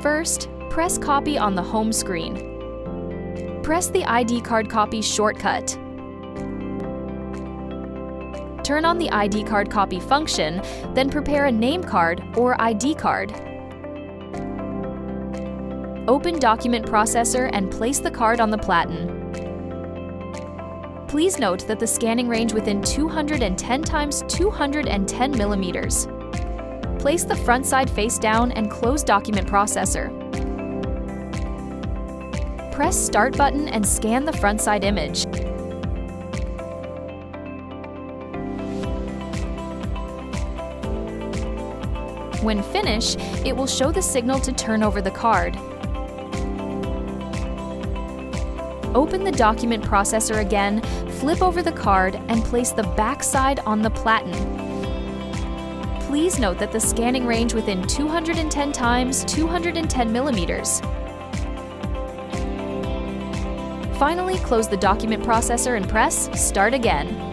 First, press Copy on the home screen. Press the ID card copy shortcut. Turn on the ID card copy function, then prepare a name card or ID card. Open Document Processor and place the card on the platen. Please note that the scanning range within 210 × 210 millimeters. Place the front side face down and close Document Processor. Press Start button and scan the front side image. When finished, it will show the signal to turn over the card. Open the Document Processor again, flip over the card, and place the back side on the platen. Please note that the scanning range within 210 × 210 millimeters. Finally, close the Document Processor and press Start again.